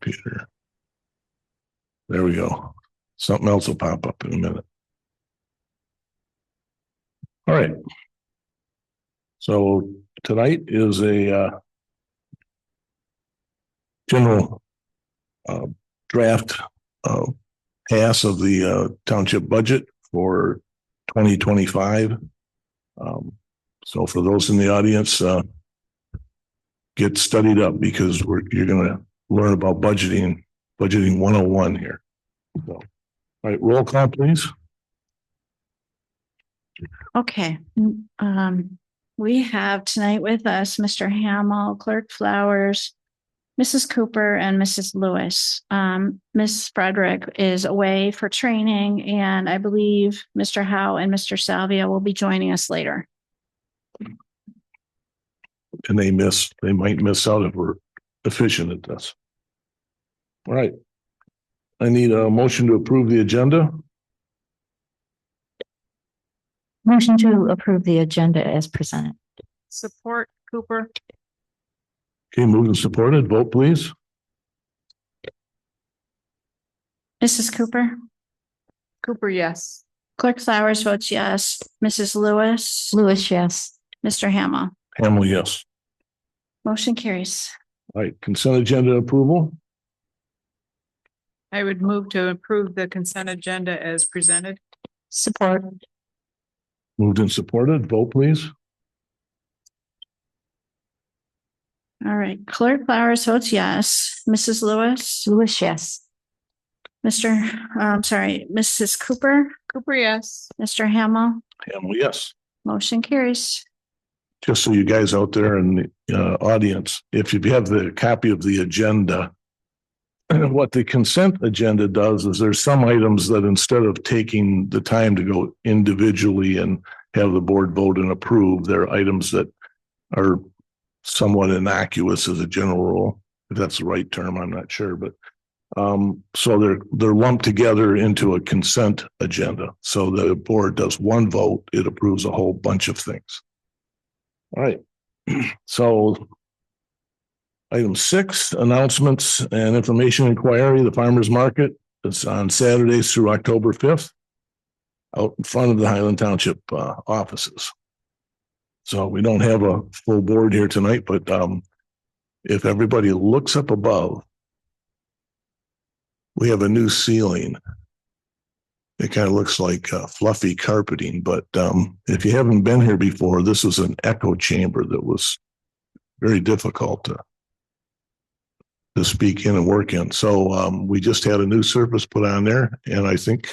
computer. There we go. Something else will pop up in a minute. All right. So tonight is a general draft pass of the township budget for 2025. So for those in the audience, get studied up because you're going to learn about budgeting 101 here. So, all right, roll call, please. Okay. We have tonight with us Mr. Hamill, Clerk Flowers, Mrs. Cooper, and Mrs. Lewis. Ms. Frederick is away for training, and I believe Mr. Howe and Mr. Salvia will be joining us later. And they might miss out if we're efficient at this. All right. I need a motion to approve the agenda. Motion to approve the agenda as presented. Support Cooper. Okay, moved and supported. Vote, please. Mrs. Cooper. Cooper, yes. Clerk Flowers votes yes. Mrs. Lewis. Lewis, yes. Mr. Hamill. Hamill, yes. Motion carries. All right, consent agenda approval. I would move to approve the consent agenda as presented. Support. Moved and supported. Vote, please. All right. Clerk Flowers votes yes. Mrs. Lewis. Lewis, yes. Mrs. Cooper. Cooper, yes. Mr. Hamill. Hamill, yes. Motion carries. Just so you guys out there in the audience, if you have the copy of the agenda, what the consent agenda does is there's some items that instead of taking the time to go individually and have the board vote and approve, they're items that are somewhat innocuous as a general rule. If that's the right term, I'm not sure, but so they're lumped together into a consent agenda. So the board does one vote, it approves a whole bunch of things. All right. So item 6, announcements and information inquiry. The farmers market is on Saturdays through October 5th out in front of the Highland Township offices. So we don't have a full board here tonight, but if everybody looks up above, we have a new ceiling. It kind of looks like fluffy carpeting, but if you haven't been here before, this is an echo chamber that was very difficult to speak in and work in. So we just had a new surface put on there, and I think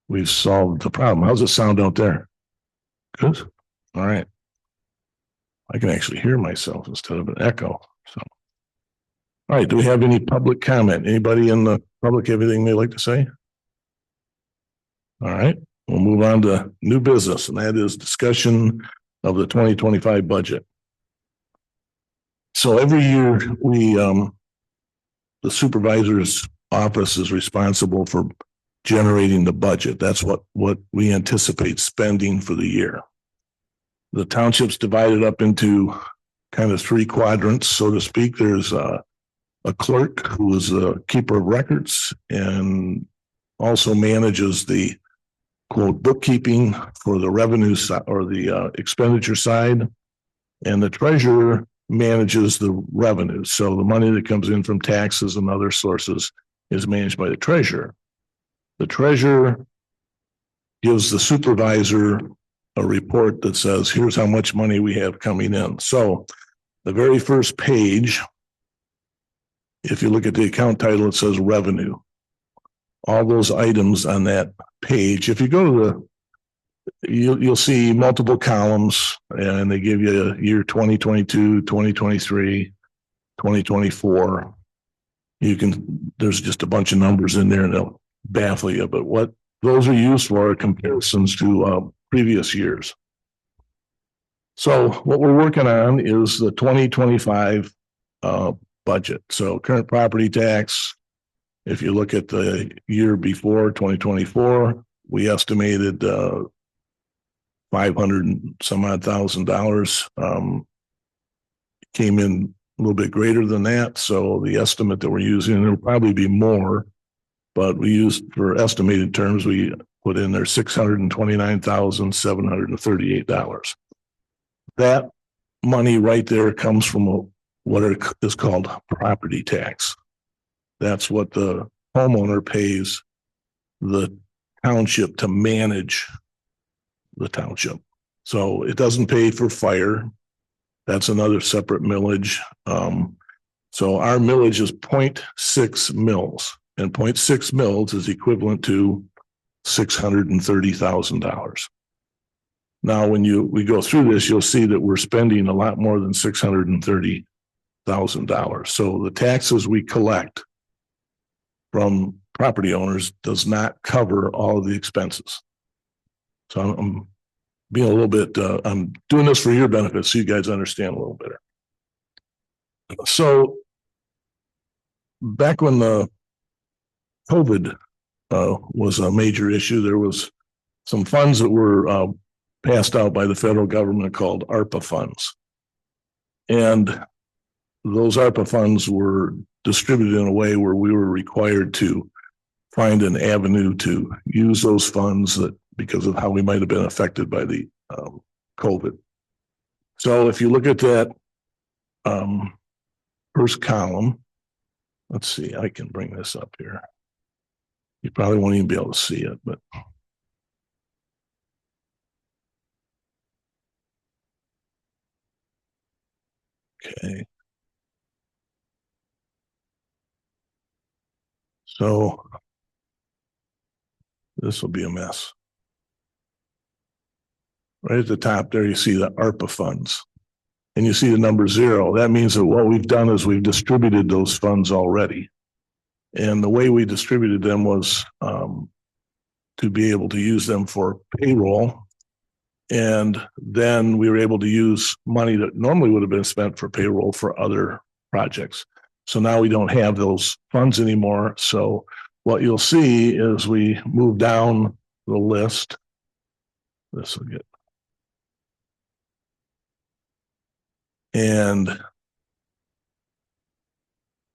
we've solved the problem. How's it sound out there? Good. All right. I can actually hear myself instead of an echo. So, all right. Do we have any public comment? Anybody in the public have anything they'd like to say? All right. We'll move on to new business, and that is discussion of the 2025 budget. So every year the supervisor's office is responsible for generating the budget. That's what we anticipate spending for the year. The township's divided up into kind of 3 quadrants, so to speak. There's a clerk who is a keeper of records and also manages the quote bookkeeping for the revenue side or the expenditure side, and the treasurer manages the revenue. So the money that comes in from taxes and other sources is managed by the treasurer. The treasurer gives the supervisor a report that says, here's how much money we have coming in. So the very first page, if you look at the account title, it says revenue. All those items on that page, if you go to you'll see multiple columns, and they give you a year 2022, 2023, 2024. There's just a bunch of numbers in there and they'll baffle you, but what those are used for are comparisons to previous years. So what we're working on is the 2025 budget. So current property tax, if you look at the year before 2024, we estimated 500 and some odd $1,000. Came in little bit greater than that. So the estimate that we're using, there'll probably be more, but we used for estimated terms, we put in there $629,738. That money right there comes from what is called property tax. That's what the homeowner pays the township to manage the township. So it doesn't pay for fire. That's another separate millage. So our millage is 0.6 mils, and 0.6 mils is equivalent to $630,000. Now, when we go through this, you'll see that we're spending a lot more than $630,000. So the taxes we collect from property owners does not cover all of the expenses. So I'm being a little bit, I'm doing this for your benefit so you guys understand a little better. So back when the COVID was a major issue, there was some funds that were passed out by the federal government called ARPA funds. And those ARPA funds were distributed in a way where we were required to find an avenue to use those funds that because of how we might have been affected by the COVID. So if you look at that first column, let's see, I can bring this up here. You probably won't even be able to see it, but okay. So this will be a mess. Right at the top there, you see the ARPA funds. And you see the number 0. That means that what we've done is we've distributed those funds already. And the way we distributed them was to be able to use them for payroll. And then we were able to use money that normally would have been spent for payroll for other projects. So now we don't have those funds anymore. So what you'll see is we move down the list. This will get. And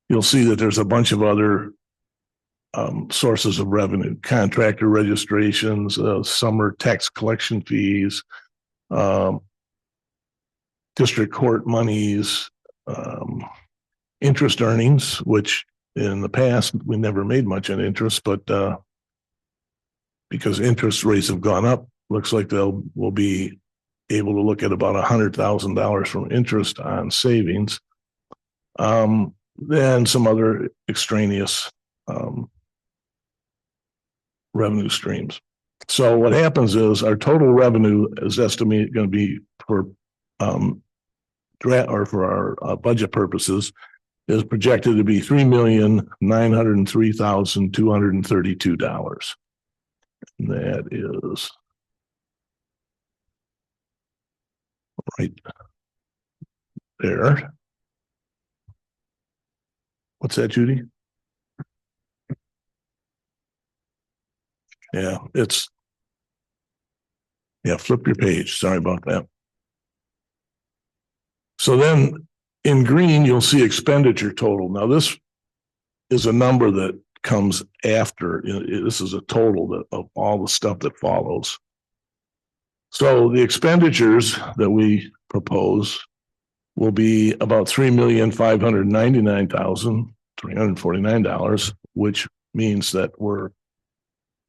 you'll see that there's a bunch of other sources of revenue, contractor registrations, summer tax collection fees, district court monies, interest earnings, which in the past we never made much on interest, but because interest rates have gone up, looks like we'll be able to look at about $100,000 from interest on savings. Then some other extraneous revenue streams. So what happens is our total revenue is estimated going to be for our budget purposes is projected to be $3,903,232. That is right there. What's that, Judy? Yeah, flip your page. Sorry about that. So then in green, you'll see expenditure total. Now, this is a number that comes after. This is a total of all the stuff that follows. So the expenditures that we propose will be about $3,599,349, which means that we're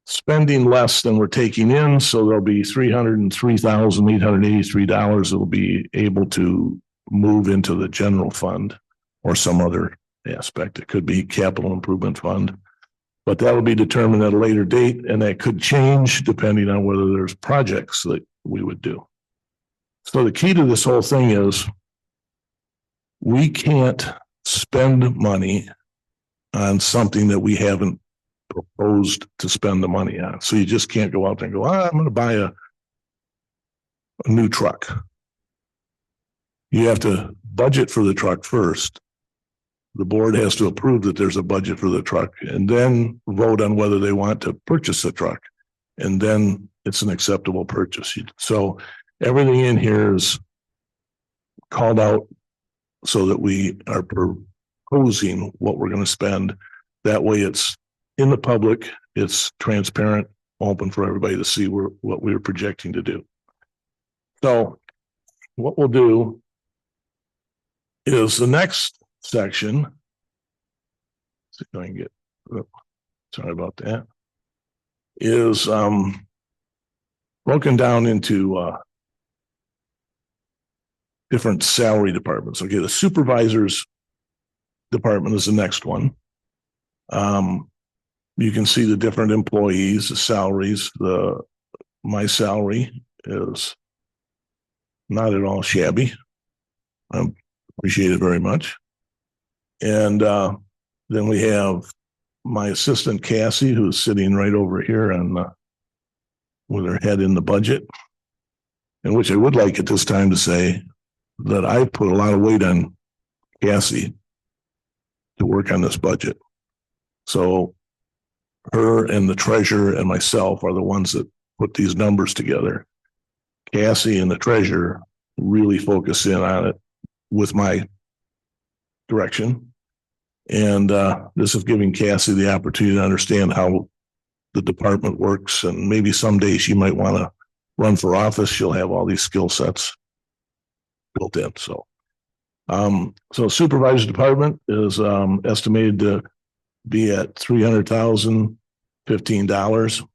spending less than we're taking in. So there'll be $303,883 that will be able to move into the general fund or some other aspect. It could be capital improvement fund, but that will be determined at a later date, and that could change depending on whether there's projects that we would do. So the key to this whole thing is we can't spend money on something that we haven't proposed to spend the money on. So you just can't go out there and go, I'm going to buy a new truck. You have to budget for the truck first. The board has to approve that there's a budget for the truck and then vote on whether they want to purchase the truck. And then it's an acceptable purchase. So everything in here is called out so that we are proposing what we're going to spend. That way it's in the public, it's transparent, open for everybody to see what we were projecting to do. So what we'll do is the next section. See if I can get, sorry about that, is broken down into different salary departments. Okay, the supervisors department is the next one. You can see the different employees, the salaries. My salary is not at all shabby. I appreciate it very much. And then we have my assistant Cassie, who's sitting right over here and with her head in the budget. And which I would like at this time to say that I put a lot of weight on Cassie to work on this budget. So her and the treasurer and myself are the ones that put these numbers together. Cassie and the treasurer really focus in on it with my direction. And this is giving Cassie the opportunity to understand how the department works. And maybe someday she might want to run for office. She'll have all these skill sets built in. So supervisor department is estimated to be at $300,015.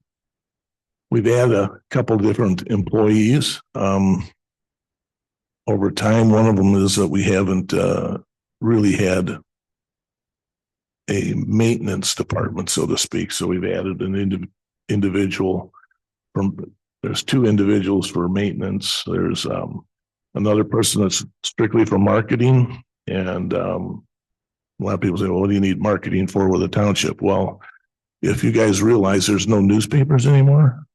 We've had a couple of different employees over time. One of them is that we haven't really had a maintenance department, so to speak. So we've added an individual there's two individuals for maintenance. There's another person that's strictly for marketing. And a lot of people say, well, what do you need marketing for with a township? Well, if you guys realize there's no newspapers anymore,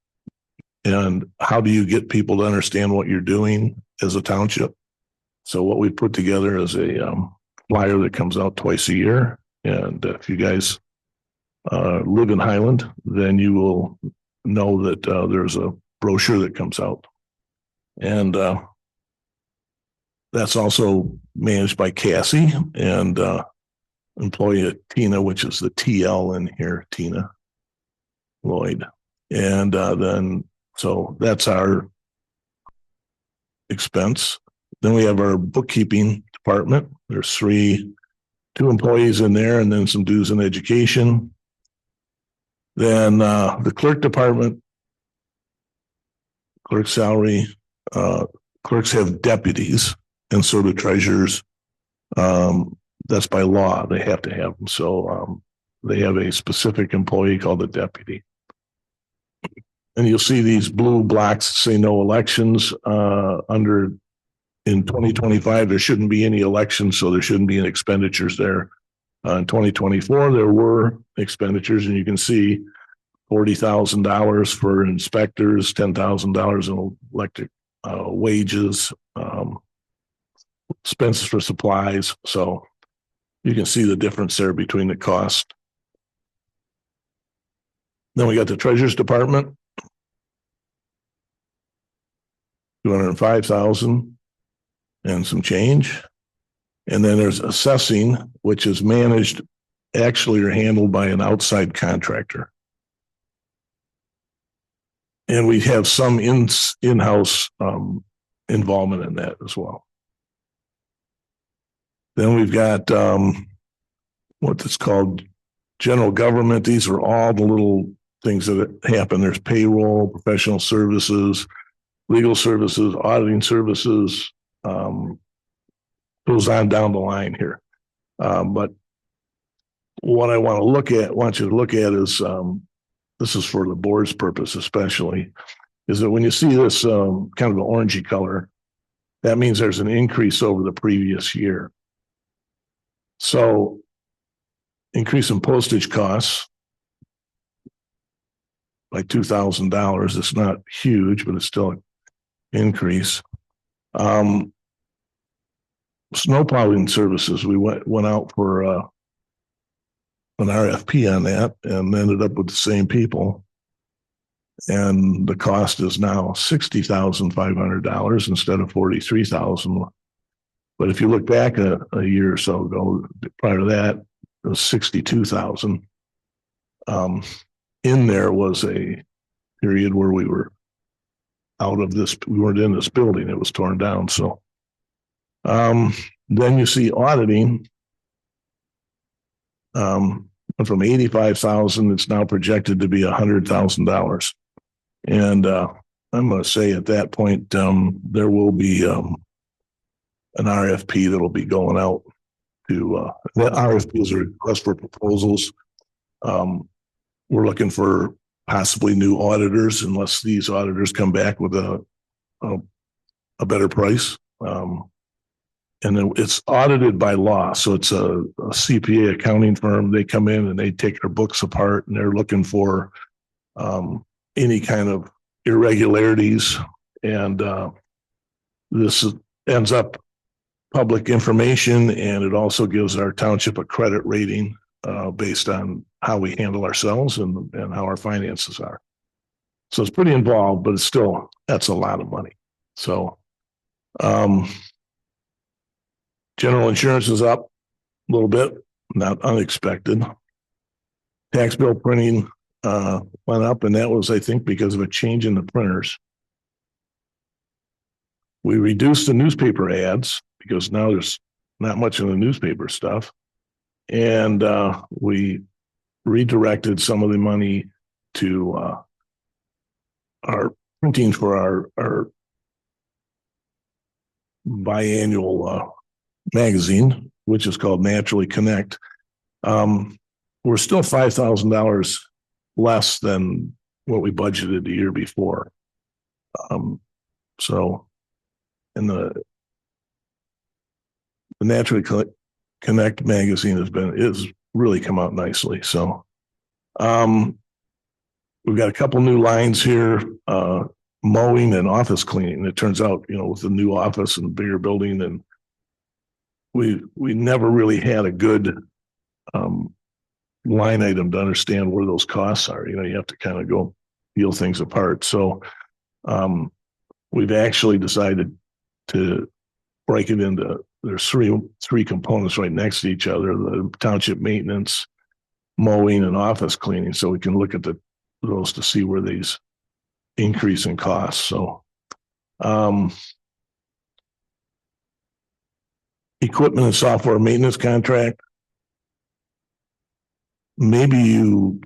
and how do you get people to understand what you're doing as a township? So what we put together is a flyer that comes out twice a year. And if you guys live in Highland, then you will know that there's a brochure that comes out. And that's also managed by Cassie and employee Tina, which is the TL in here, Tina Lloyd. And then, so that's our expense. Then we have our bookkeeping department. There's two employees in there, and then some dues in education. Then the clerk department, clerk salary, clerks have deputies, and so do treasurers. That's by law. They have to have them. So they have a specific employee called a deputy. And you'll see these blue blocks that say no elections in 2025, there shouldn't be any elections, so there shouldn't be any expenditures there. In 2024, there were expenditures, and you can see $40,000 for inspectors, $10,000 in electric wages, expenses for supplies. So you can see the difference there between the cost. Then we got the treasurer's department, $205,000 and some change. And then there's assessing, which is managed actually or handled by an outside contractor. And we have some in-house involvement in that as well. Then we've got what's called general government. These are all the little things that happen. There's payroll, professional services, legal services, auditing services, goes on down the line here. But what I want you to look at is, this is for the board's purpose especially, is that when you see this kind of an orangey color, that means there's an increase over the previous year. So increase in postage costs by $2,000. It's not huge, but it's still an increase. Snowplowing services, we went out for an RFP on that and ended up with the same people. And the cost is now $60,500 instead of $43,000. But if you look back a year or so ago, prior to that, it was 62,000. In there was a period where we were out of this, we weren't in this building, it was torn down. So then you see auditing went from 85,000, it's now projected to be $100,000. And I'm going to say at that point, there will be an RFP that'll be going out to that RFP is a request for proposals. We're looking for possibly new auditors unless these auditors come back with a better price. And then it's audited by law. So it's a CPA accounting firm. They come in and they take their books apart and they're looking for any kind of irregularities. And this ends up public information, and it also gives our township a credit rating based on how we handle ourselves and how our finances are. So it's pretty involved, but it's still, that's a lot of money. So general insurance is up a little bit, not unexpected. Tax bill printing went up, and that was, I think, because of a change in the printers. We reduced the newspaper ads because now there's not much in the newspaper stuff. And we redirected some of the money to our printing for our biannual magazine, which is called Naturally Connect. We're still $5,000 less than what we budgeted the year before. So in the Naturally Connect magazine is really come out nicely. So we've got a couple new lines here, mowing and office cleaning. It turns out, with the new office and bigger building, and we never really had a good line item to understand where those costs are. You have to kind of go feel things apart. So we've actually decided to break it into, there's three components right next to each other: the township maintenance, mowing, and office cleaning. So we can look at those to see where these increase in costs. So equipment and software maintenance contract. Maybe you,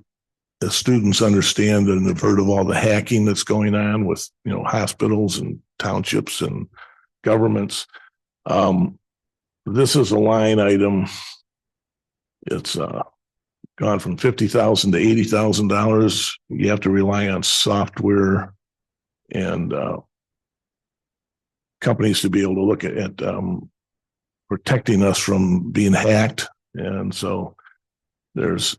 as students, understand and have heard of all the hacking that's going on with, hospitals and townships and governments. This is a line item. It's gone from $50,000 to $80,000. You have to rely on software and companies to be able to look at protecting us from being hacked. And so there's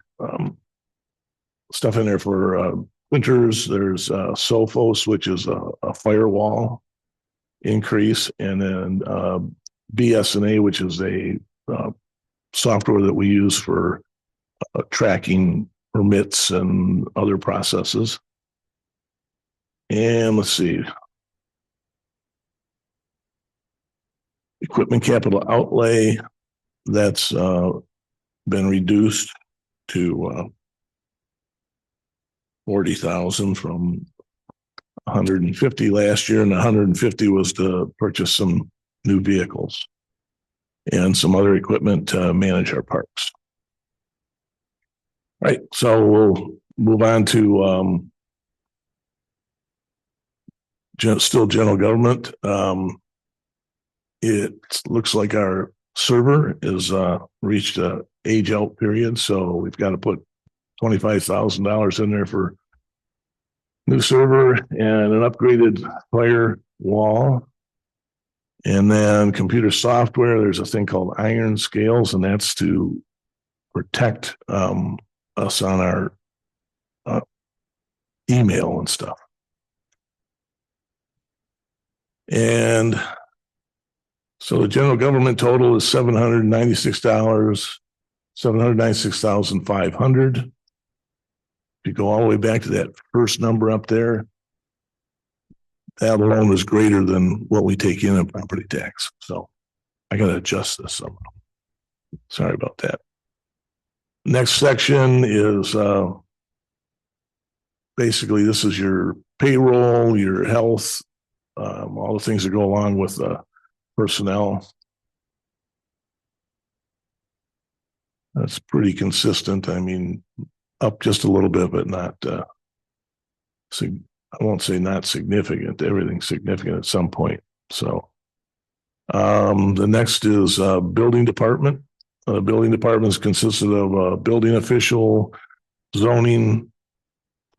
stuff in there for printers. There's Sophos, which is a firewall increase, and then BSNA, which is a software that we use for tracking permits and other processes. And let's see, equipment capital outlay, that's been reduced to 40,000 from 150 last year, and 150 was to purchase some new vehicles and some other equipment to manage our parks. Right, so we'll move on to still general government. It looks like our server is reached a age out period, so we've got to put $25,000 in there for new server and an upgraded firewall. And then computer software, there's a thing called Iron Scales, and that's to protect us on our email and stuff. And so the general government total is $796,500. If you go all the way back to that first number up there, that alone is greater than what we take in property tax. So I gotta adjust this somehow. Sorry about that. Next section is basically this is your payroll, your health, all the things that go along with personnel. That's pretty consistent. I mean, up just a little bit, but not, I won't say not significant. Everything's significant at some point. So, the next is building department. Building departments consisted of building official, zoning,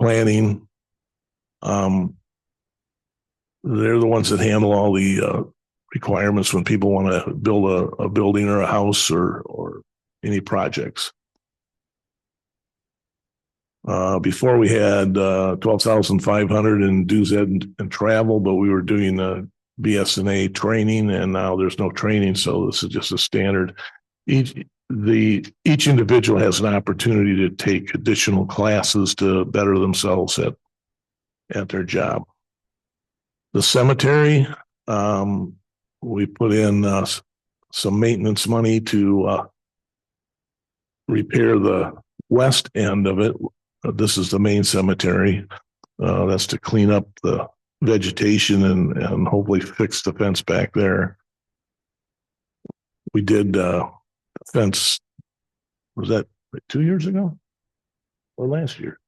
planning. They're the ones that handle all the requirements when people want to build a building or a house or any projects. Before we had 12,500 in dues and travel, but we were doing BSNA training, and now there's no training, so this is just a standard. Each individual has an opportunity to take additional classes to better themselves at their job. The cemetery, we put in some maintenance money to repair the west end of it. This is the main cemetery. That's to clean up the vegetation and hopefully fix the fence back there. We did fence, was that 2 years ago or last year?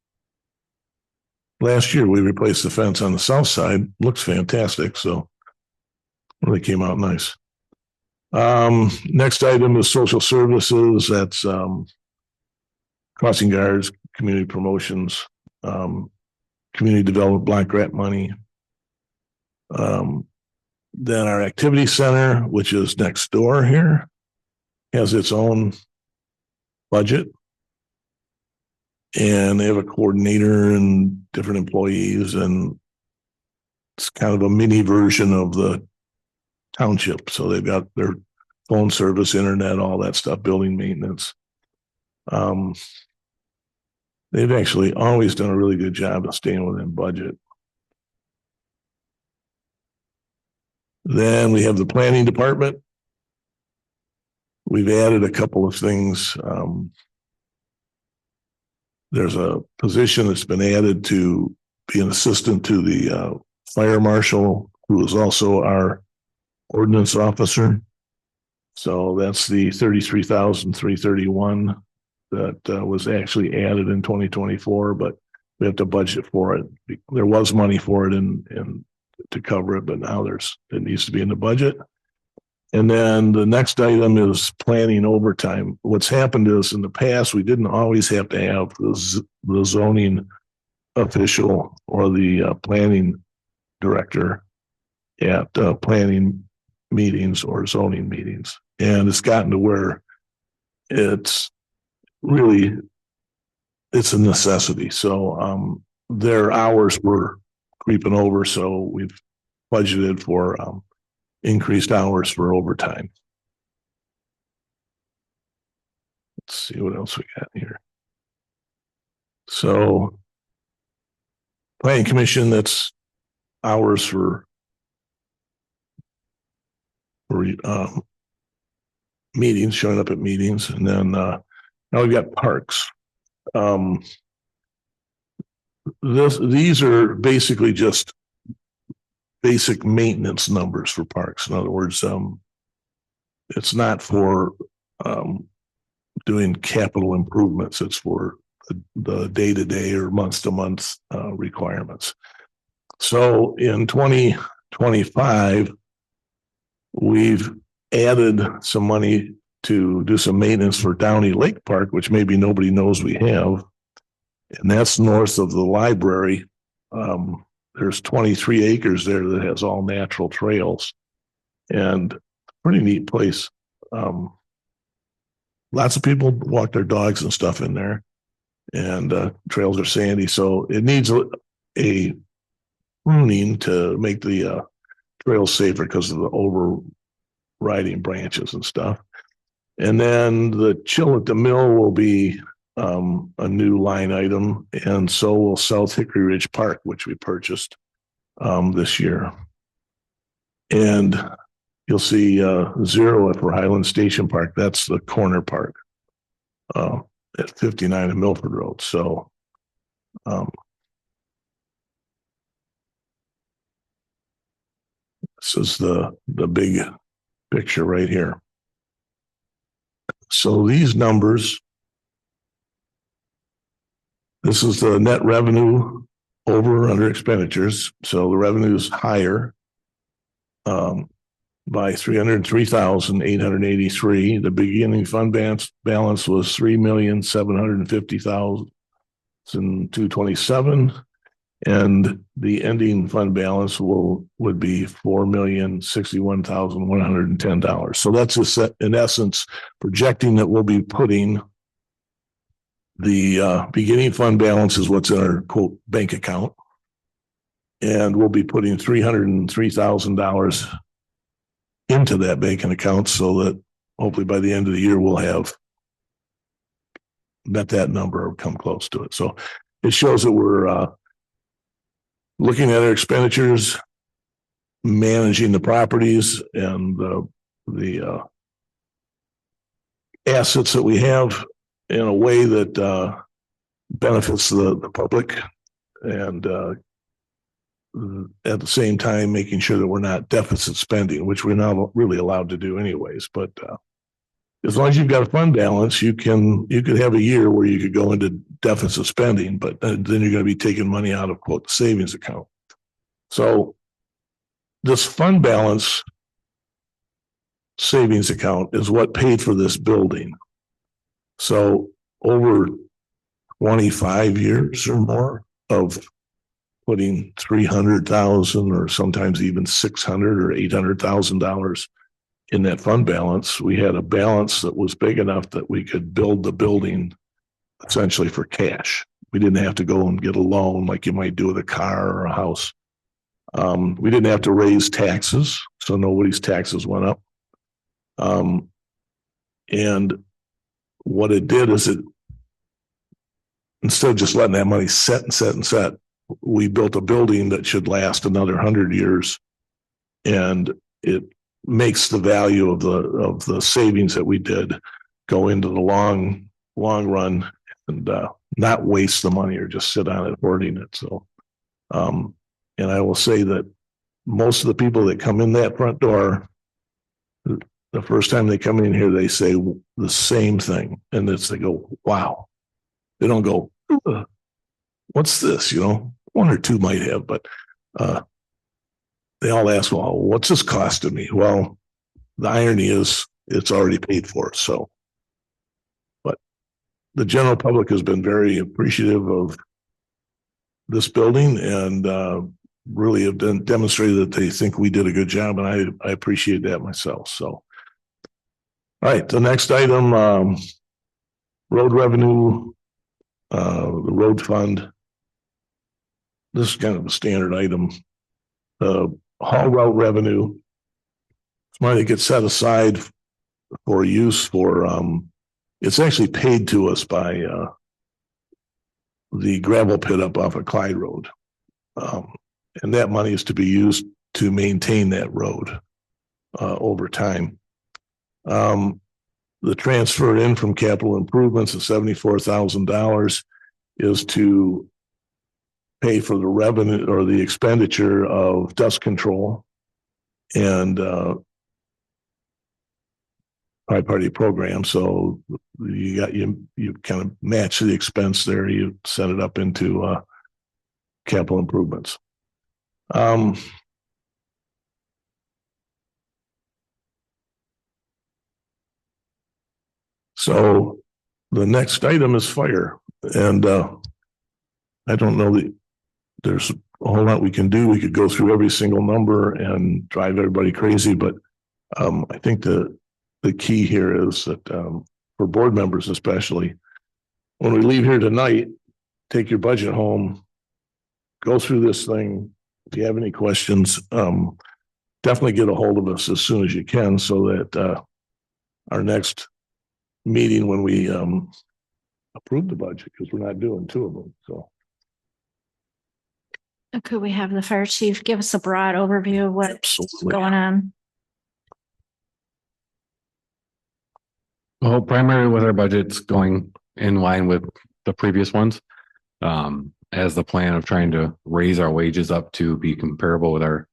Last year we replaced the fence on the south side. Looks fantastic. So really came out nice. Next item is social services. That's crossing guards, community promotions, community development block grant money. Then our activity center, which is next door here, has its own budget. And they have a coordinator and different employees, and it's kind of a mini version of the township. So they've got their phone service, internet, all that stuff, building maintenance. They've actually always done a really good job of staying within budget. Then we have the planning department. We've added a couple of things. There's a position that's been added to be an assistant to the fire marshal, who is also our ordinance officer. So that's the 33,331 that was actually added in 2024, but we have to budget for it. There was money for it and to cover it, but now it needs to be in the budget. And then the next item is planning overtime. What's happened is in the past, we didn't always have to have the zoning official or the planning director at planning meetings or zoning meetings. And it's gotten to where it's a necessity. So their hours were creeping over. So we've budgeted for increased hours for overtime. Let's see what else we got here. So planning commission, that's hours for meetings, showing up at meetings. And then now we've got parks. These are basically just basic maintenance numbers for parks. In other words, it's not for doing capital improvements. It's for the day-to-day or month-to-month requirements. So in 2025, we've added some money to do some maintenance for Downey Lake Park, which maybe nobody knows we have. And that's north of the library. There's 23 acres there that has all natural trails, and pretty neat place. Lots of people walk their dogs and stuff in there, and trails are sandy. So it needs a pruning to make the trails safer because of the overriding branches and stuff. And then the chill at the mill will be a new line item, and so will South Hickory Ridge Park, which we purchased this year. And you'll see 0 for Highland Station Park. That's the corner park at 59 and Milford Road. So this is the big picture right here. So these numbers, this is the net revenue over under expenditures. So the revenue is higher by 303,883. The beginning fund balance was 3,750,227. And the ending fund balance would be $4,061,110. So that's just in essence projecting that we'll be putting the beginning fund balance is what's in our quote bank account, and we'll be putting $303,000 into that banking account so that hopefully by the end of the year we'll have met that number or come close to it. So it shows that we're looking at our expenditures, managing the properties and the assets that we have in a way that benefits the public, and at the same time making sure that we're not deficit spending, which we're not really allowed to do anyways. But as long as you've got a fund balance, you could have a year where you could go into deficit spending, but then you're going to be taking money out of quote the savings account. So this fund balance savings account is what paid for this building. So over 25 years or more of putting $300,000 or sometimes even $600,000 or $800,000 in that fund balance, we had a balance that was big enough that we could build the building essentially for cash. We didn't have to go and get a loan like you might do with a car or a house. We didn't have to raise taxes, so nobody's taxes went up. And what it did is it, instead of just letting that money set, we built a building that should last another 100 years, and it makes the value of the savings that we did go into the long run and not waste the money or just sit on it hoarding it. So, and I will say that most of the people that come in that front door, the first time they come in here, they say the same thing, and they go, "Wow." They don't go, "What's this?" One or two might have, but they all ask, "Well, what's this costing me?" Well, the irony is it's already paid for. So, but the general public has been very appreciative of this building and really have demonstrated that they think we did a good job, and I appreciate that myself. So, all right, the next item, road revenue, the road fund. This is kind of a standard item. Haul route revenue, it's money that gets set aside for use for, it's actually paid to us by the gravel pit up off of Clyde Road. And that money is to be used to maintain that road over time. The transfer in from capital improvements of $74,000 is to pay for the revenue or the expenditure of dust control and tri-party program. So you kind of match the expense there. You set it up into capital improvements. So the next item is fire, and I don't know that there's a whole lot we can do. We could go through every single number and drive everybody crazy, but I think the key here is that for board members especially, when we leave here tonight, take your budget home, go through this thing. If you have any questions, definitely get a hold of us as soon as you can, so that our next meeting when we approve the budget, because we're not doing two of them. So Could we have the fire chief give us a broad overview of what's absolutely. going on? Well, primarily with our budgets going in line with the previous ones. As the plan of trying to raise our wages up to be comparable with our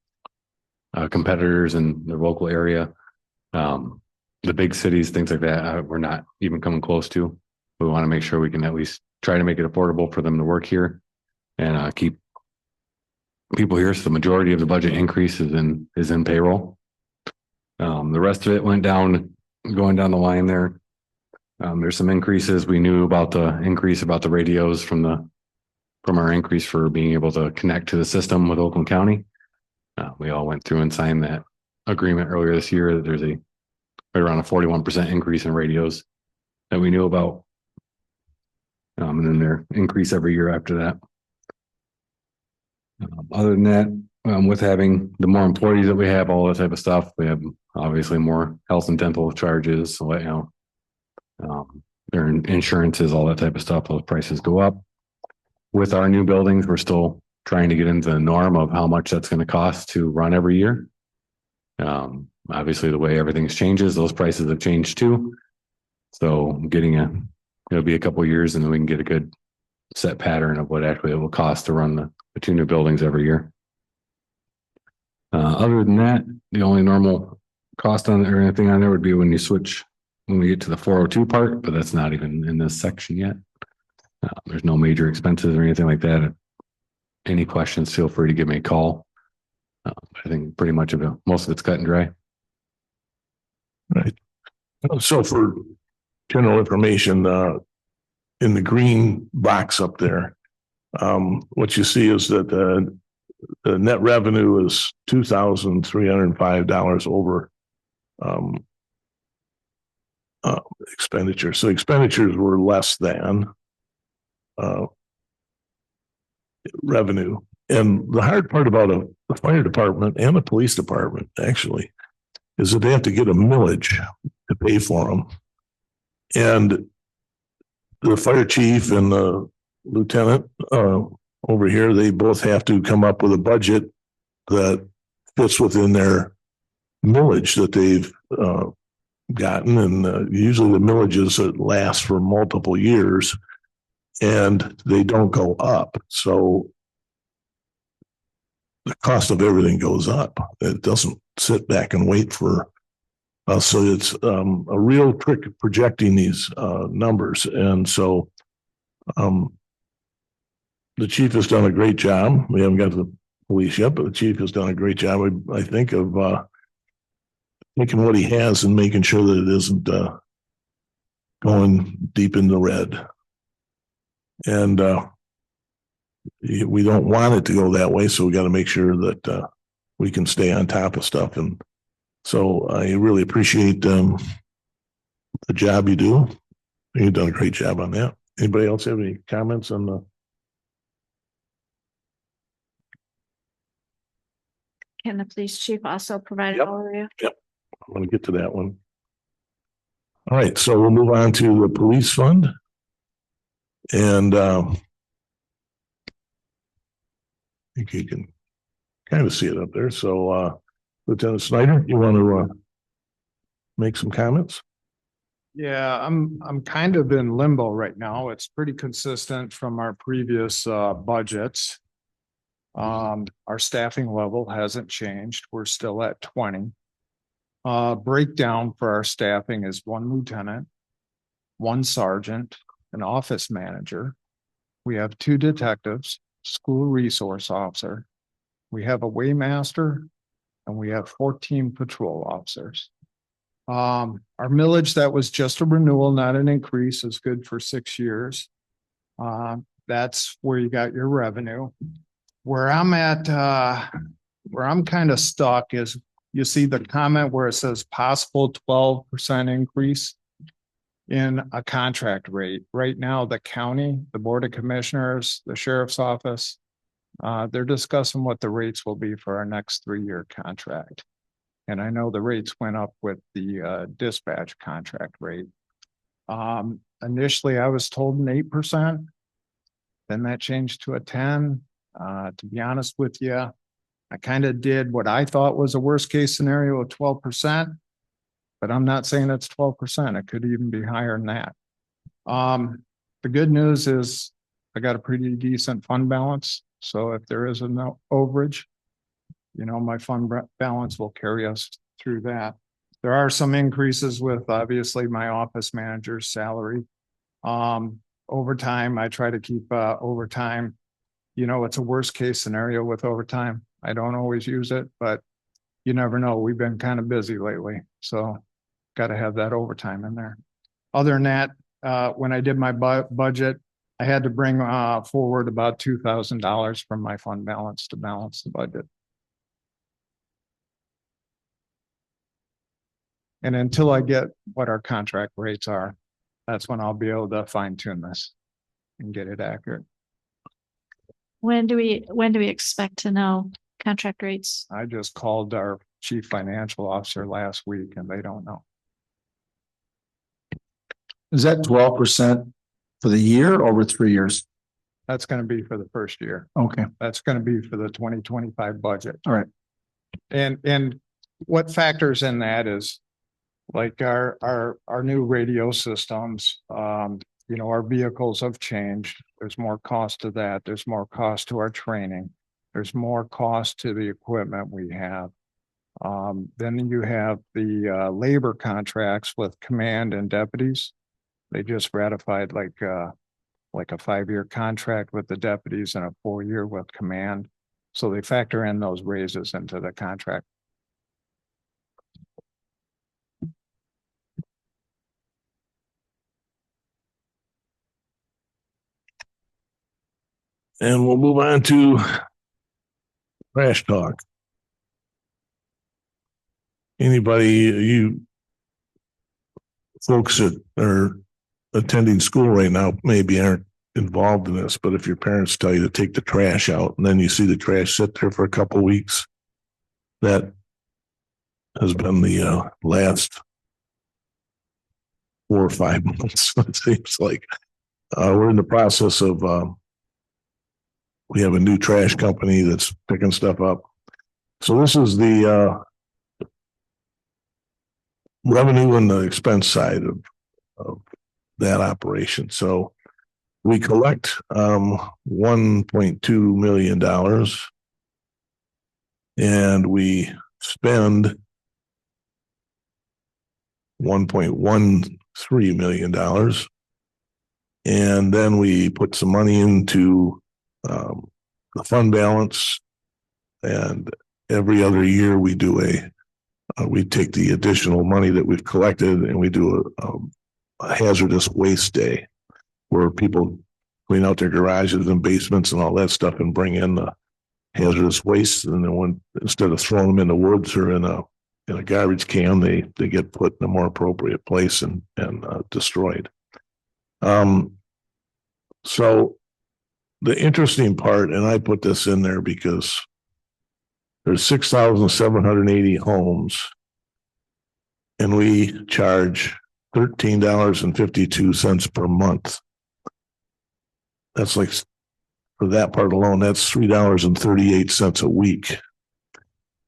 competitors in the local area. The big cities, things like that, we're not even coming close to. We want to make sure we can at least try to make it affordable for them to work here and keep people here. So the majority of the budget increase is in payroll. The rest of it went down, going down the line there. There's some increases. We knew about the increase about the radios from our increase for being able to connect to the system with Oakland County. We all went through and signed that agreement earlier this year that there's right around a 41% increase in radios that we knew about. And then their increase every year after that. Other than that, with having the more employees that we have, all that type of stuff, we have obviously more health and dental charges. So, their insurances, all that type of stuff, those prices go up. With our new buildings, we're still trying to get into the norm of how much that's going to cost to run every year. Obviously, the way everything's changes, those prices have changed too. So it'll be a couple of years and then we can get a good set pattern of what actually it will cost to run the two new buildings every year. Other than that, the only normal cost on or anything on there would be when we get to the 402 part, but that's not even in this section yet. There's no major expenses or anything like that. Any questions, feel free to give me a call. I think pretty much most of it's cut and dry. Right. So for general information, in the green box up there, what you see is that the net revenue is $2,305 over expenditure. So expenditures were less than revenue. And the hard part about the fire department and the police department actually is that they have to get a millage to pay for them. And the fire chief and the lieutenant over here, they both have to come up with a budget that fits within their millage that they've gotten. And usually the millages that last for multiple years and they don't go up. So the cost of everything goes up. It doesn't sit back and wait for us. So it's a real trick projecting these numbers. And so the chief has done a great job. We haven't got to the police yet, but the chief has done a great job, I think, of taking what he has and making sure that it isn't going deep in the red. And we don't want it to go that way. So we got to make sure that we can stay on top of stuff. And so I really appreciate the job you do. You've done a great job on that. Anybody else have any comments on the? Can the police chief also provide an Yep. overview? Yep. I'm going to get to that one. All right. So we'll move on to the police fund. And I think you can kind of see it up there. So Lieutenant Snyder, you want to make some comments? Yeah, I'm kind of in limbo right now. It's pretty consistent from our previous budgets. Our staffing level hasn't changed. We're still at 20. Breakdown for our staffing is 1 lieutenant, 1 sergeant, an office manager. We have 2 detectives, school resource officer. We have a waymaster, and we have 14 patrol officers. Our millage, that was just a renewal, not an increase, is good for 6 years. That's where you got your revenue. Where I'm at, where I'm kind of stuck is, you see the comment where it says possible 12% increase in a contract rate. Right now, the county, the Board of Commissioners, the Sheriff's Office, they're discussing what the rates will be for our next 3-year contract. And I know the rates went up with the dispatch contract rate. Initially, I was told an 8%. Then that changed to a 10. To be honest with you, I kind of did what I thought was a worst case scenario of 12%. but I'm not saying it's 12%. It could even be higher than that. The good news is I got a pretty decent fund balance. So if there is an overage, my balance will carry us through that. There are some increases with obviously my office manager's salary. Overtime, I try to keep overtime. It's a worst case scenario with overtime. I don't always use it, but you never know. We've been kind of busy lately, so got to have that overtime in there. Other than that, when I did my budget, I had to bring forward about $2,000 from my fund balance to balance the budget. And until I get what our contract rates are, that's when I'll be able to fine tune this and get it accurate. When do we expect to know contract rates? I just called our chief financial officer last week and they don't know. Is that 12% for the year or over 3 years? That's going to be for the first year. Okay, That's going to be for the 2025 budget. all right. And what factors in that is like our new radio systems, our vehicles have changed. There's more cost to that. There's more cost to our training. There's more cost to the equipment we have. Then you have the labor contracts with command and deputies. They just ratified like a 5-year contract with the deputies and a 4-year with command. So they factor in those raises into the contract. And we'll move on to trash talk. Anybody, you folks that are attending school right now maybe aren't involved in this, but if your parents tell you to take the trash out and then you see the trash sit there for a couple of weeks, that has been the last 4 or 5 months. It seems like we're in the process of we have a new trash company that's picking stuff up. So this is the revenue and the expense side of that operation. So we collect $1.2 million and we spend $1.13 million. And then we put some money into the fund balance, and every other year we do we take the additional money that we've collected and we do a hazardous waste day where people clean out their garages and basements and all that stuff and bring in the hazardous waste. And then instead of throwing them in the woods or in a garbage can, they get put in a more appropriate place and destroyed. So the interesting part, and I put this in there because there's 6,780 homes and we charge $13.52 per month. That's like, for that part alone, that's $3.38 a week.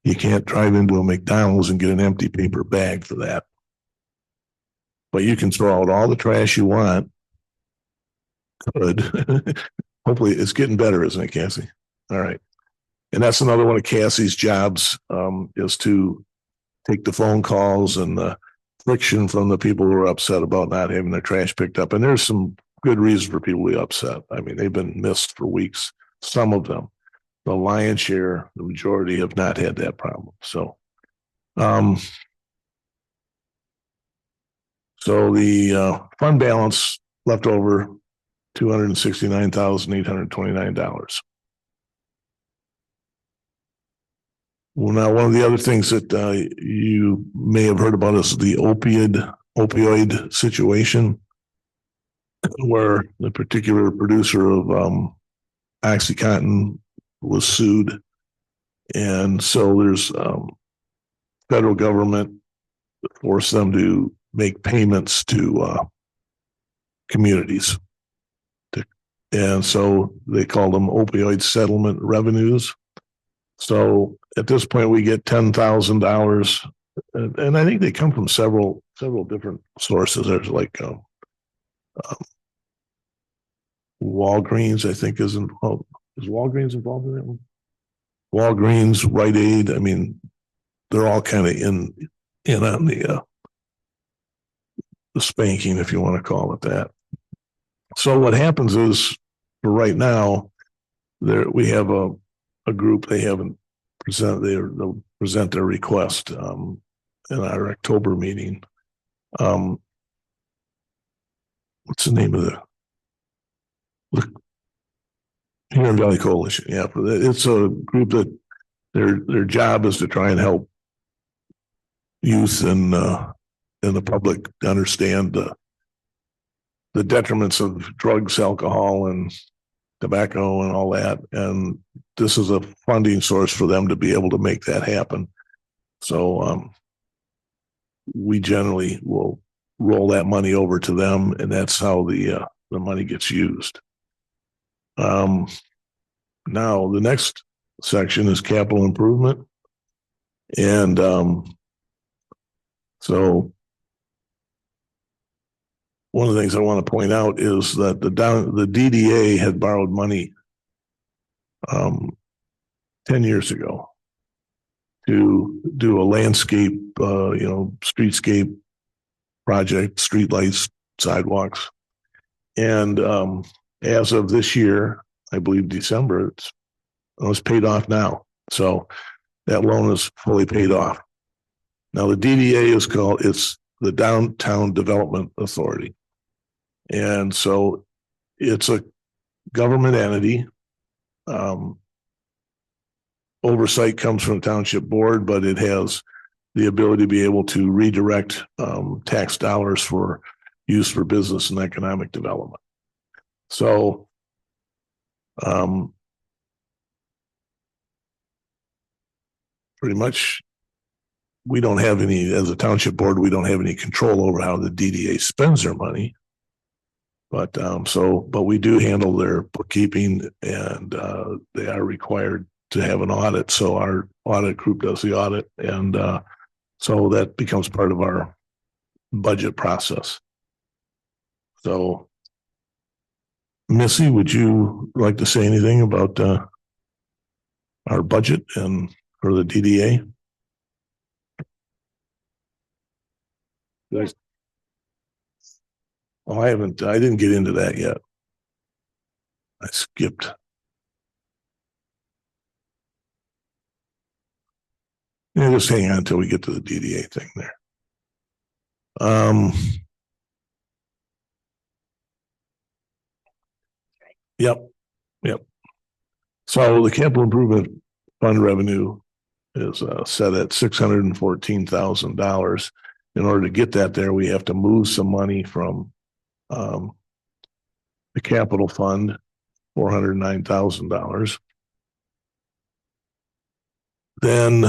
You can't drive into a McDonald's and get an empty paper bag for that. But you can throw out all the trash you want. Good. Hopefully it's getting better, isn't it, Cassie? All right. And that's another one of Cassie's jobs, is to take the phone calls and the friction from the people who are upset about not having their trash picked up. And there's some good reason for people to be upset. I mean, they've been missed for weeks. Some of them, the lion's share, the majority have not had that problem. So, the fund balance left over $269,829. Well, now one of the other things that you may have heard about is the opioid situation, where the particular producer of OxyContin was sued, and so there's federal government forced them to make payments to communities. And so they call them opioid settlement revenues. So at this point, we get $10,000 and I think they come from several different sources. There's like Walgreens, I think is involved. Is Walgreens involved in that one? Walgreens, Rite Aid. I mean, they're all kind of in on the spanking, if you want to call it that. So what happens is, for right now, there we have a group. They haven't presented. They'll present their request in our October meeting. What's the name of the Huron Valley Coalition? Yeah, it's a group that their job is to try and help youth and the public understand the detriments of drugs, alcohol, and tobacco and all that. And this is a funding source for them to be able to make that happen. So we generally will roll that money over to them, and that's how the money gets used. Now the next section is capital improvement. And so one of the things I want to point out is that the DDA had borrowed money 10 years ago to do a landscape, streetscape project, streetlights, sidewalks. And as of this year, I believe December, it was paid off now. So that loan is fully paid off. Now the DDA it's the Downtown Development Authority. And so it's a government entity. Oversight comes from the township board, but it has the ability to be able to redirect tax dollars for use for business and economic development. So pretty much we don't have any, as a township board, we don't have any control over how the DDA spends their money. But but we do handle their bookkeeping, and they are required to have an audit. So our audit group does the audit, and so that becomes part of our budget process. So, Missy, would you like to say anything about our budget and for the DDA? Oh, I didn't get into that yet. I skipped. Yeah, just hang on until we get to the DDA thing there. Yep. So the capital improvement fund revenue is set at $614,000. In order to get that there, we have to move some money from the capital fund, $409,000. Then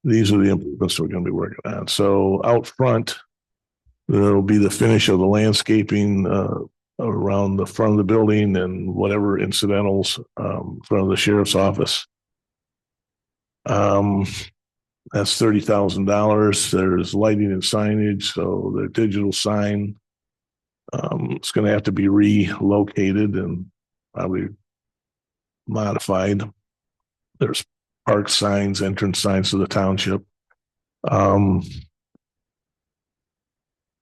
these are the improvements we're going to be working on. So out front, there will be the finish of the landscaping around the front of the building and whatever incidentals in front of the sheriff's office. That's $30,000. There's lighting and signage. So the digital sign, it's going to have to be relocated and probably modified. There's park signs, entrance signs to the township.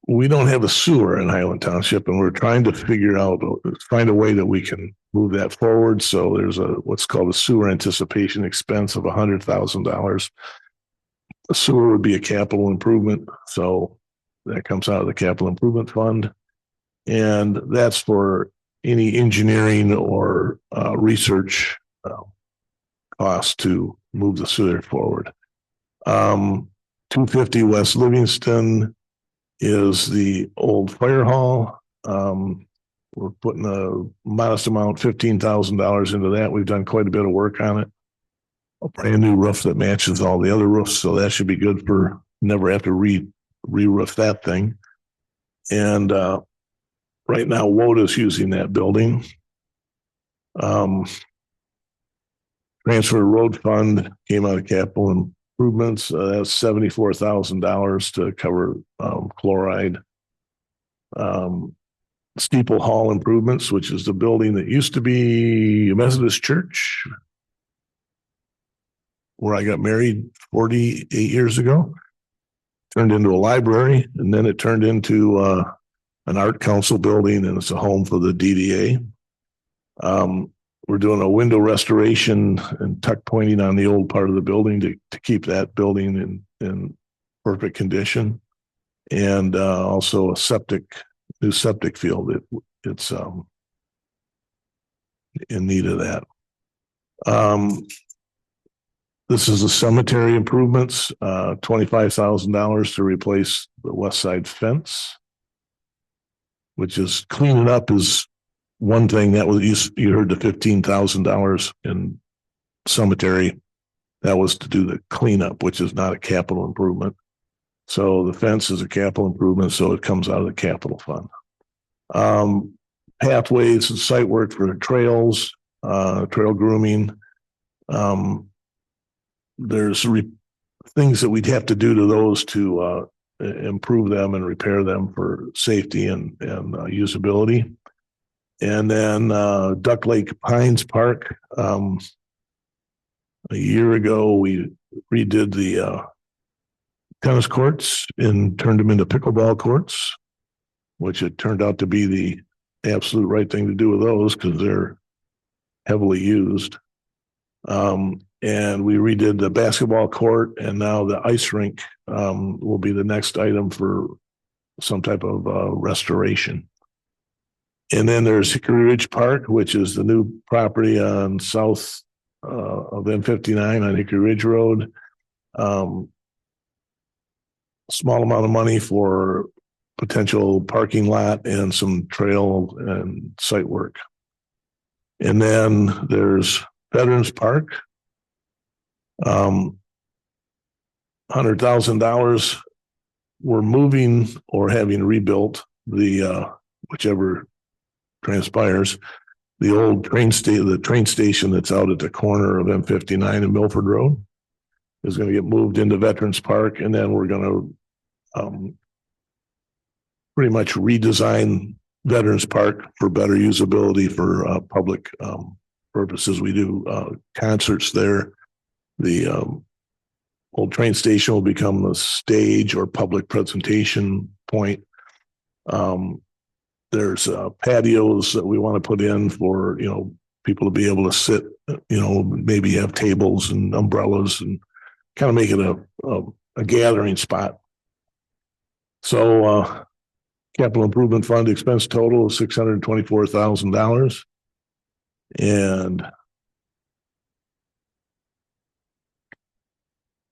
We don't have a sewer in Highland Township, and we're trying to find a way that we can move that forward. So there's what's called a sewer anticipation expense of $100,000. A sewer would be a capital improvement, so that comes out of the capital improvement fund, and that's for any engineering or research costs to move the sewer forward. 250 West Livingston is the old fire hall. We're putting a modest amount, $15,000 into that. We've done quite a bit of work on it. A brand new roof that matches all the other roofs, so that should be good for never have to re-roof that thing. And right now, WODA's using that building. Transfer road fund came out of capital improvements, that's $74,000 to cover chloride. Steeple Hall improvements, which is the building that used to be a Methodist church where I got married 48 years ago. Turned into a library, and then it turned into an art council building, and it's a home for the DDA. We're doing a window restoration and tuck pointing on the old part of the building to keep that building in perfect condition. And also a new septic field. It's in need of that. This is the cemetery improvements, $25,000 to replace the west side fence, which is cleaning up is one thing. That was, you heard the $15,000 in cemetery. That was to do the cleanup, which is not a capital improvement. So the fence is a capital improvement, so it comes out of the capital fund. Pathways and site work for the trails, trail grooming. There's things that we'd have to do to those to improve them and repair them for safety and usability. And then Duck Lake Pines Park. A year ago, we redid the tennis courts and turned them into pickleball courts, which it turned out to be the absolute right thing to do with those because they're heavily used. And we redid the basketball court, and now the ice rink will be the next item for some type of restoration. And then there's Hickory Ridge Park, which is the new property on south of M59 on Hickory Ridge Road. Small amount of money for potential parking lot and some trail and site work. And then there's Veterans Park. $100,000. We're moving or having rebuilt the whichever transpires, the old train station that's out at the corner of M59 and Milford Road is going to get moved into Veterans Park, and then we're going to pretty much redesign Veterans Park for better usability for public purposes. We do concerts there. The old train station will become a stage or public presentation point. There's patios that we want to put in for, people to be able to sit, maybe have tables and umbrellas and kind of make it a gathering spot. So capital improvement fund expense total is $624,000. And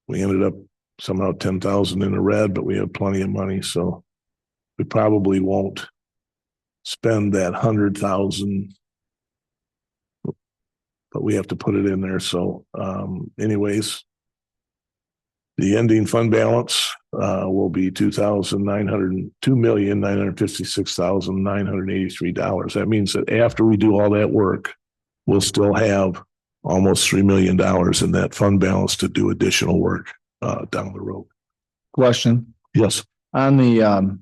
we ended up somehow 10,000 in the red, but we have plenty of money. So we probably won't spend that 100,000, but we have to put it in there. So anyways, the ending fund balance will be $2,956,983. That means that after we do all that work, we'll still have almost $3 million in that fund balance to do additional work down the road. Question Yes. on the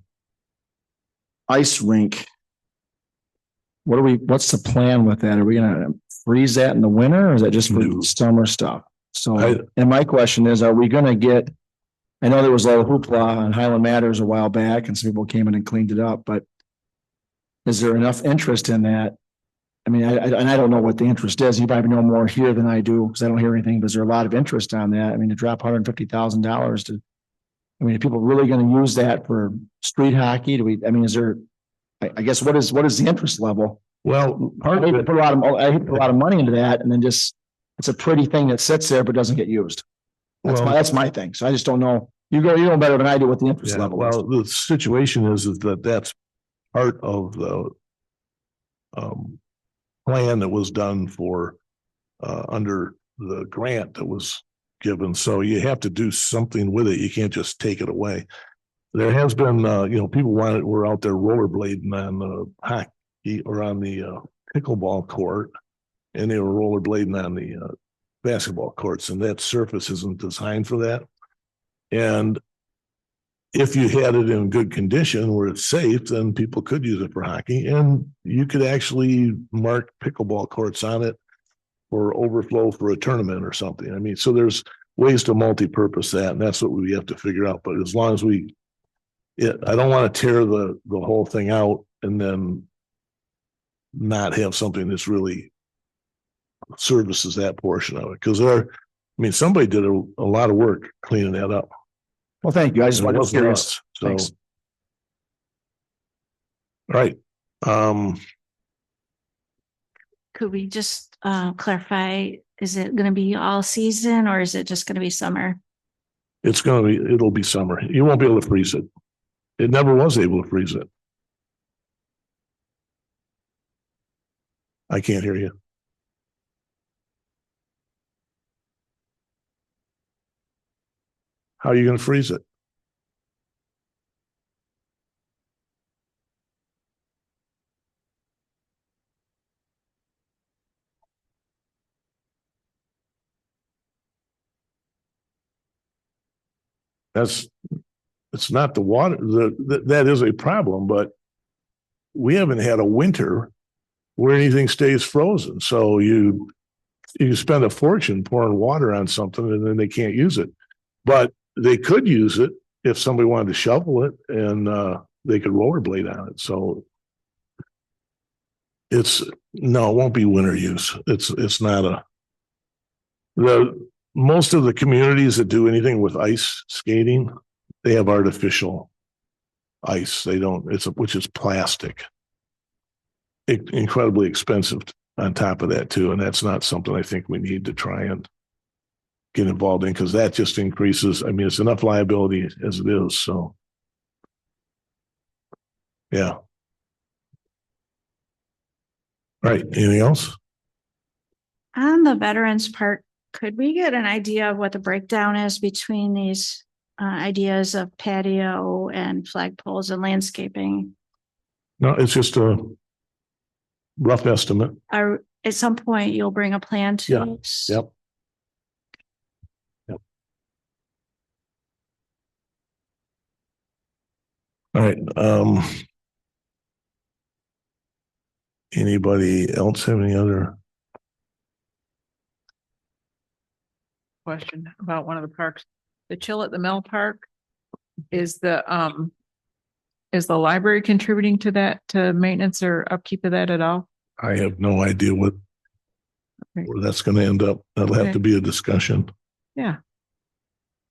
ice rink. What's the plan with that? Are we going to freeze that in the winter, or is that just for No. summer stuff? So, and my question is, are we going to get, I know there was a lot of hoopla on Highland Matters a while back and some people came in and cleaned it up, but is there enough interest in that? I mean, I don't know what the interest is. You probably know more here than I do because I don't hear anything, but is there a lot of interest on that? I mean, to drop $150,000 to, are people really going to use that for street hockey? Is there, I guess, what is the interest level? Well, I hate to put a lot of money into that, and then just, it's a pretty thing that sits there but doesn't get used. That's my thing. So I just don't know. You know better than I do what the interest level is. Well, the situation is that that's part of the plan that was done for under the grant that was given. So you have to do something with it. You can't just take it away. There has been, people were out there rollerblading on the hockey or on the pickleball court, and they were rollerblading on the basketball courts, and that surface isn't designed for that. And if you had it in good condition where it's safe, then people could use it for hockey, and you could actually mark pickleball courts on it for overflow for a tournament or something. I mean, so there's ways to multi-purpose that, and that's what we have to figure out. But as long as I don't want to tear the whole thing out and then not have something that's really services that portion of it. Because somebody did a lot of work cleaning that up. Well, thank you. I just And it wanted to wasn't curious. us. So, Thanks. all right. Could we just clarify, is it going to be all season or is it just going to be summer? It'll be summer. You won't be able to freeze it. It never was able to freeze it. I can't hear you. How are you going to freeze it? It's not the water. That is a problem, but we haven't had a winter where anything stays frozen. So you spend a fortune pouring water on something and then they can't use it. But they could use it if somebody wanted to shovel it, and they could rollerblade on it. So it won't be winter use. It's not most of the communities that do anything with ice skating, they have artificial ice. They don't, which is plastic. Incredibly expensive on top of that too. And that's not something I think we need to try and get involved in, because that just increases. I mean, it's enough liability as it is. So yeah. All right. Anything else? On the Veterans Park, could we get an idea of what the breakdown is between these ideas of patio and flagpoles and landscaping? No, it's just a rough estimate. At some point, you'll bring a plan to Yeah. us? Yep. Yep. All right. Anybody else have any other? Question about one of the parks. The Chill at the Mill Park, is the library contributing to that, to maintenance or upkeep of that at all? I have no idea where that's going to end up. That'll have to be a discussion. Yeah.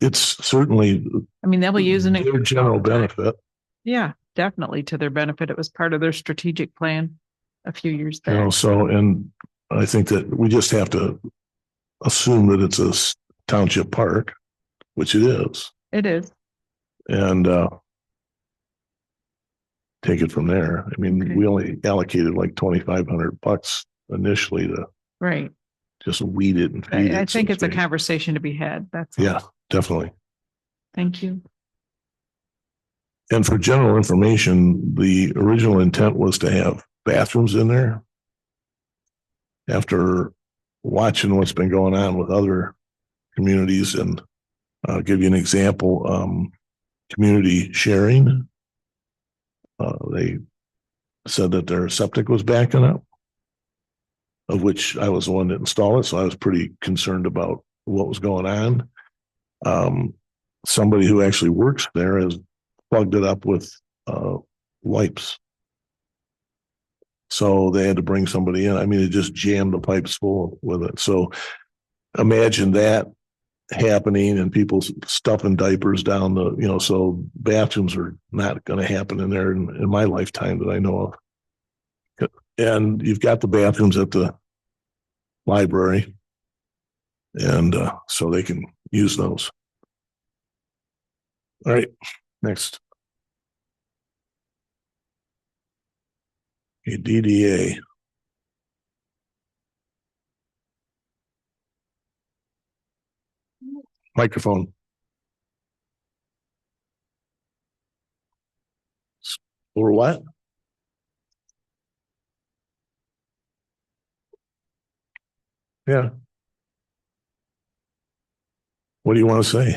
It's certainly, I mean, they'll be using it. their general benefit. Yeah, definitely to their benefit. It was part of their strategic plan a few years You know, back. so, and I think that we just have to assume that it's a township park, which it is, It is. and take it from there. I mean, Okay. we only allocated like $2,500 initially to Right. just weed it and feed it. I think so it's a to speak. conversation to be had. That's all. Yeah, definitely. Thank you. And for general information, the original intent was to have bathrooms in there. After watching what's been going on with other communities, and I'll give you an example, community sharing. They said that their septic was backing up, of which I was the one that installed it. So I was pretty concerned about what was going on. Somebody who actually works there has plugged it up with wipes. So they had to bring somebody in. I mean, it just jammed the pipes full with it. So imagine that happening and people stuffing diapers down so bathrooms are not going to happen in there in my lifetime that I know of. And you've got the bathrooms at the library, and so they can use those. All right, next. Okay, DDA. Microphone. Or what? Yeah. What do you want to say?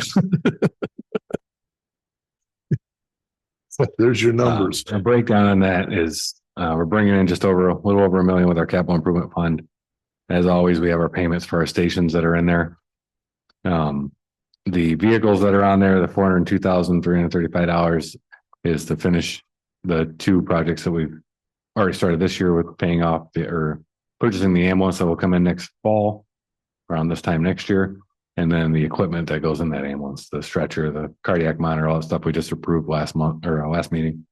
There's your numbers. A breakdown on that is, we're bringing in just over a little over $1 million with our capital improvement fund. As always, we have our payments for our stations that are in there. The vehicles that are on there, the $402,335 is to finish the 2 projects that we've already started this year with paying off or purchasing the ambulance that will come in next fall around this time next year. And then the equipment that goes in that ambulance, the stretcher, the cardiac monitor, all that stuff we just approved last month or last meeting.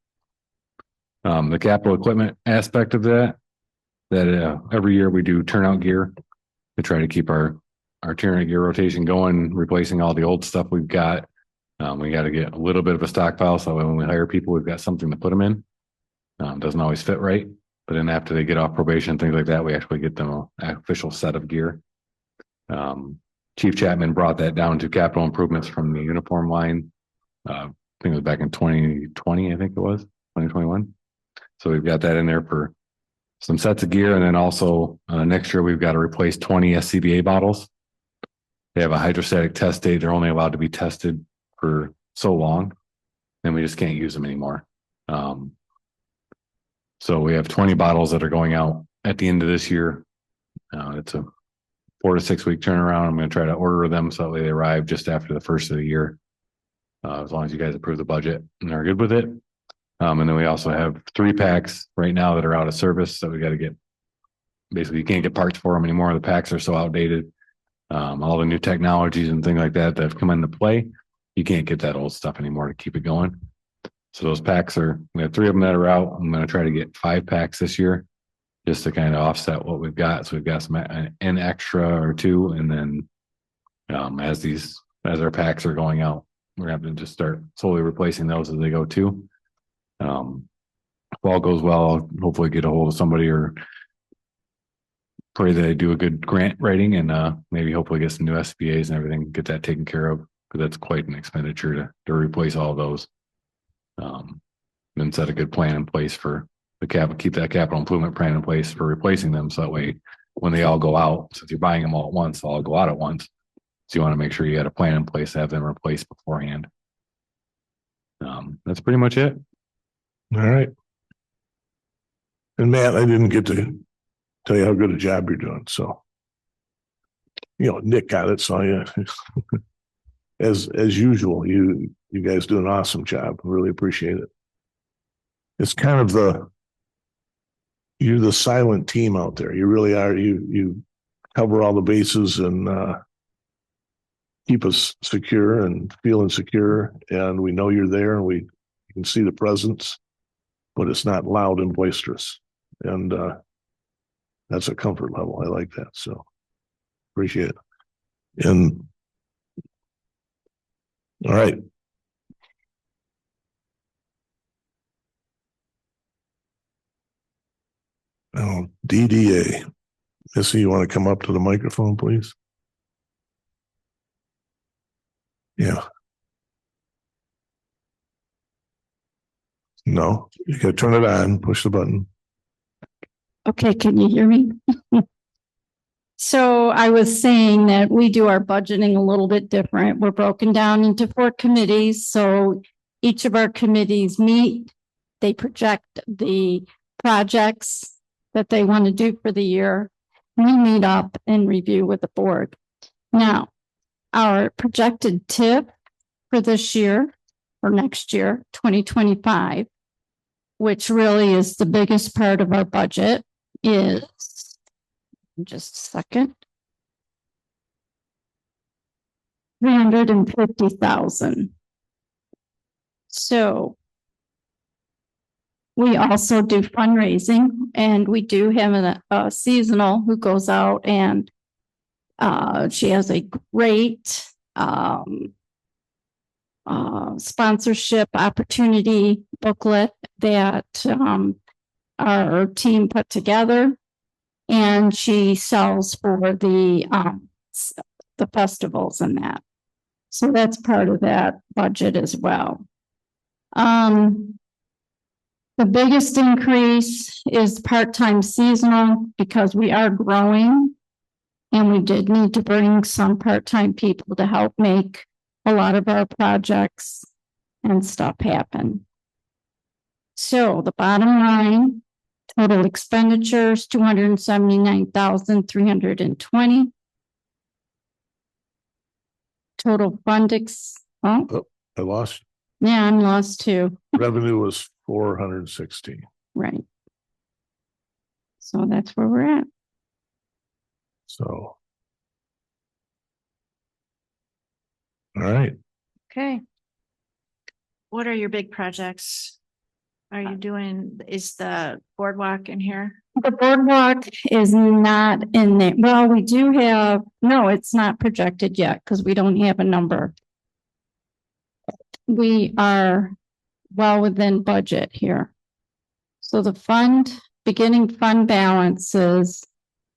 The capital equipment aspect of that every year we do turnout gear to try to keep our turnout gear rotation going, replacing all the old stuff we've got. We got to get a little bit of a stockpile so when we hire people, we've got something to put them in. Doesn't always fit right, but then after they get off probation, things like that, we actually get them an official set of gear. Chief Chapman brought that down to capital improvements from the uniform line. I think it was back in 2020, I think it was 2021. So we've got that in there for some sets of gear. And then also next year, we've got to replace 20 SCBA bottles. They have a hydrostatic test date. They're only allowed to be tested for so long, and we just can't use them anymore. So we have 20 bottles that are going out at the end of this year. It's a 4 to 6 week turnaround. I'm going to try to order them so that way they arrive just after the first of the year. As long as you guys approve the budget and are good with it. And then we also have 3 packs right now that are out of service. So we got to get, basically you can't get parts for them anymore. The packs are so outdated. All the new technologies and things like that have come into play. You can't get that old stuff anymore to keep it going. So those packs we have 3 of them that are out. I'm going to try to get 5 packs this year just to kind of offset what we've got. So we've got an extra or 2. And then as our packs are going out, we're going to have to just start slowly replacing those as they go too. If all goes well, I'll hopefully get a hold of somebody or pray that they do a good grant writing and maybe hopefully get some new SBAs and everything, get that taken care of, because that's quite an expenditure to replace all of those. Then set a good plan in place for keep that capital improvement plan in place for replacing them. So that way, when they all go out, since you're buying them all at once, they'll all go out at once. So you want to make sure you got a plan in place to have them replaced beforehand. That's pretty much it. All right. And Matt, I didn't get to tell you how good a job you're doing. So, Nick got it. So as usual, you guys do an awesome job. Really appreciate it. It's kind of you're the silent team out there. You really are. You cover all the bases and keep us secure and feeling secure. And we know you're there and we can see the presence, but it's not loud and boisterous. And that's a comfort level. I like that. So appreciate it. And all right. Oh, DDA. Missy, you want to come up to the microphone, please? Yeah. No, you got to turn it on, push the button. Okay, can you hear me? So I was saying that we do our budgeting a little bit different. We're broken down into 4 committees. So each of our committees meet, they project the projects that they want to do for the year. We meet up and review with the board. Now, our projected TIP for this year or next year, 2025, which really is the biggest part of our budget, is just a second. 350,000. So we also do fundraising, and we do have a seasonal who goes out and she has a great sponsorship opportunity booklet that our team put together, and she sells for the festivals and that. So that's part of that budget as well. The biggest increase is part-time seasonal because we are growing. And we did need to bring some part-time people to help make a lot of our projects and stuff happen. So the bottom line, total expenditures, 279,320. Total oh, I lost, yeah, I'm lost too. revenue was 460. Right. So that's where we're at. So. All right, Okay. What are your big projects? Are you doing, is the boardwalk in here? The boardwalk is not in there. Well, we do have, no, it's not projected yet because we don't have a number. We are well within budget here. So the beginning fund balance is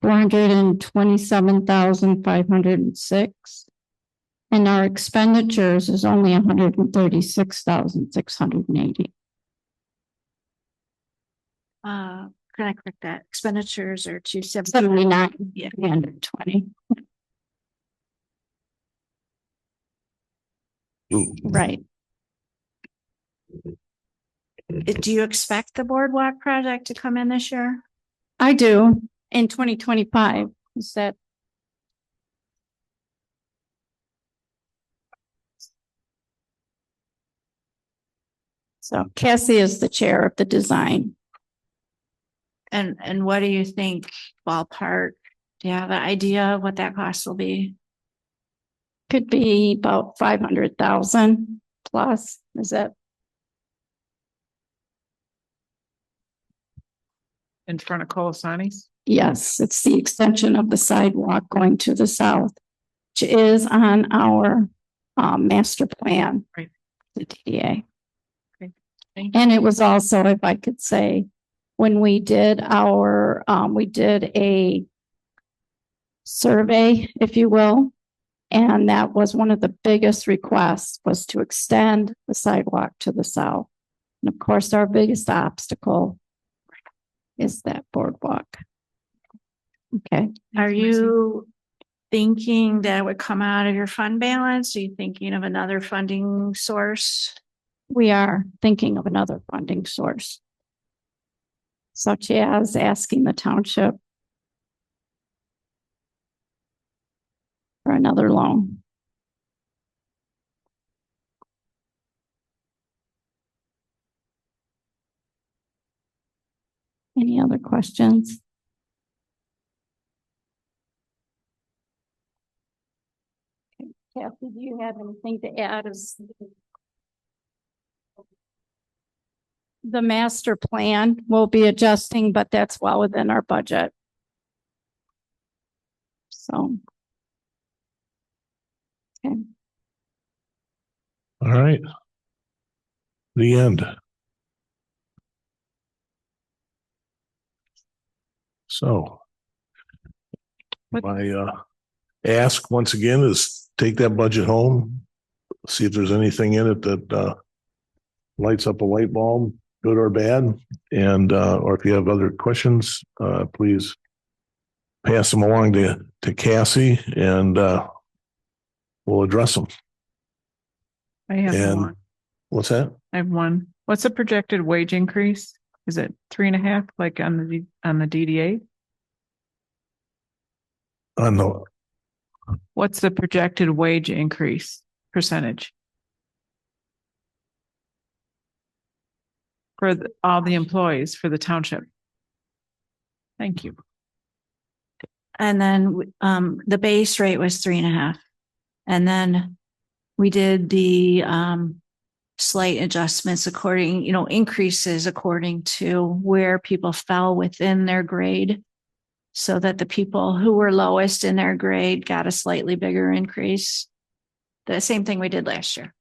427,506. And our expenditures is only 136,680. Can I correct that? Expenditures are 79, Yeah. 320. ooh, Right. Do you expect the boardwalk project to come in this year? I do in 2025. Is that? So Cassie is the chair of the design. And what do you think ballpark? Do you have an idea of what that cost will be? Could be about 500,000 plus. Is that? In front of Colasani's? Yes, it's the extension of the sidewalk going to the south, which is on our master plan. Right. The TDA. Thank you. And it was also, if I could say, when we did we did a survey, if you will, and that was one of the biggest requests was to extend the sidewalk to the south. And of course, our biggest obstacle is that boardwalk. Okay. Are you thinking that would come out of your fund balance? Are you thinking of another funding source? We are thinking of another funding source, such as asking the township for another loan. Any other questions? Kathy, do you have anything to add? The master plan will be adjusting, but that's well within our budget. So. Okay. all right. The end. So. What- My ask once again is take that budget home, see if there's anything in it that lights up a light bulb, good or bad. And or if you have other questions, please pass them along to Cassie and we'll address them. I have And- one. What's that? I have one. What's the projected wage increase? Is it 3.5 like on the DDA? No, What's the projected wage increase percentage? For all the employees for the township? Thank you. And then the base rate was 3.5. And then we did the slight adjustments according, increases according to where people fell within their grade. So that the people who were lowest in their grade got a slightly bigger increase. The same thing we did last year.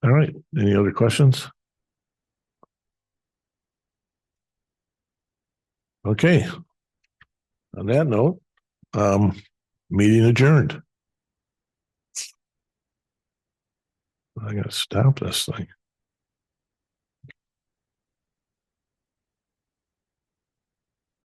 all right. Any other questions? Okay. On that note, meeting adjourned. I gotta stop this thing.